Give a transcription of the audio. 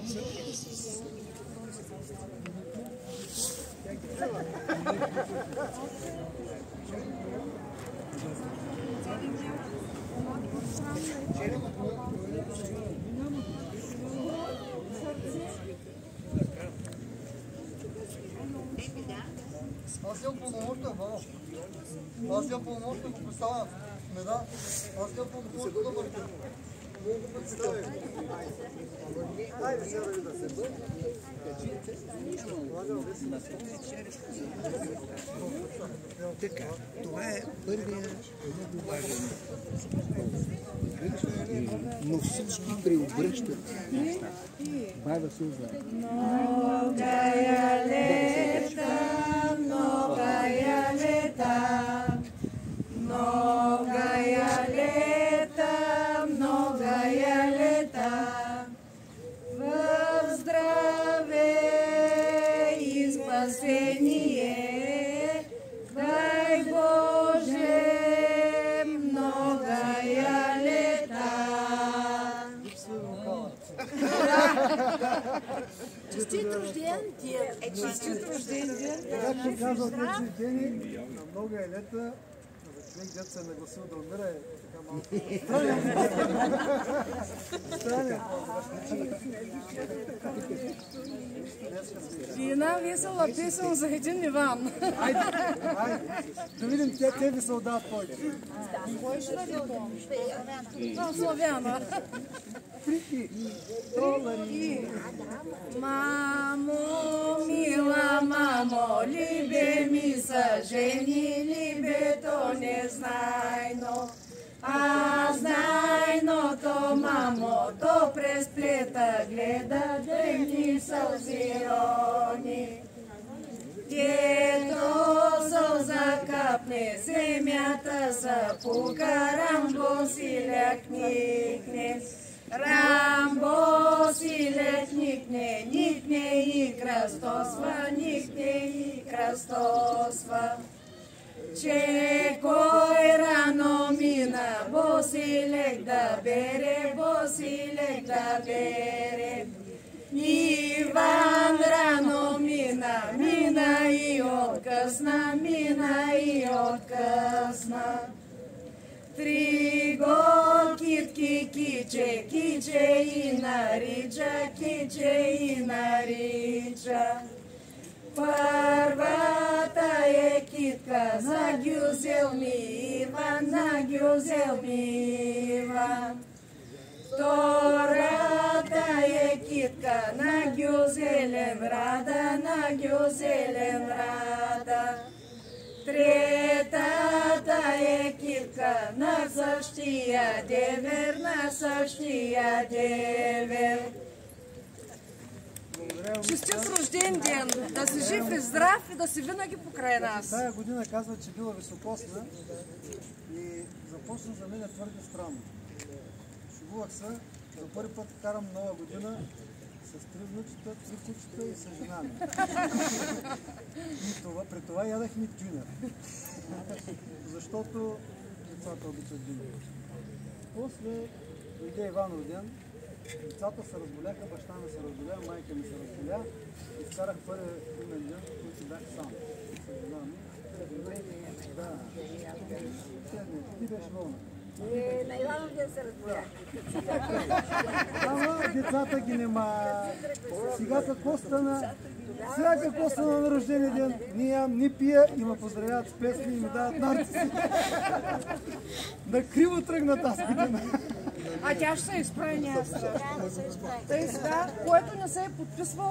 Аз имам пълномощта, баба. Аз имам пълномощта, го представям. Не да. Аз имам пълномощта да вървя. Така, това е първият много важен. Но всички преобръщат неща. Баба се знае. Многая лета, многая лета, многая лета, многая лета, в здраве и спасение, дай Боже, многая лета. Честит рожден ден! Честит рожден ден! Както казват тези дни, на много е лета, за човек, дето се е нагласил да умира, е така малко странен. И една весела песен за един Иван. Айде, да видим те ви се отдават повече. Кой ще даде то? Славяна. Трики. Мамо, мила мамо, либе ми са жени, либето незнайно. А знайното мамо, то през плета гледа, древни сълзи рони. Дето сълза капне, земята запука, Рамбо си лякникне. Рамбо си лякникне, никне и кръстосва, никне и кръстосва. Че кой рано мина, Босилек да бере, Босилек да бере. Иван рано мина, мина и откъсна, мина и откъсна. Триго китки киче, киче и нарича, киче и нарича. Първата е китка, нагюзел ми Иван, нагюзел ми Иван. Втората е китка, нагюзелен Рада, нагюзелен Рада. Третата е китка, на същия девер, на същия девер. Честит рожден ден! Да си жив и здрав и да си винаги покрай нас! Тая година казва, че била високосна и започна за мен твърде странно. Шегувах се, за първи път карам нова година с 3 внучета, 3 кучета и с жена ми. При това ядах ми дюнер. Защото децата обичат дюнер. После дойде Иванов ден, децата се разболяха, баща ми се разболя, майка ми се разболя и вкарах първия имен ден, който бях сам. С жена ми. Да. Ти беше вълна. На Иванов ден се разболя. Ама децата ги нема. Сега какво стана? Сега какво стана на рождения ден? Ни ям, ни пия и ме поздравяват с песни и ми дават нарциси. Да криво тръгна тази година. А тя ще се изправи, няма страшно. Тъй сега, който не се е подписвал,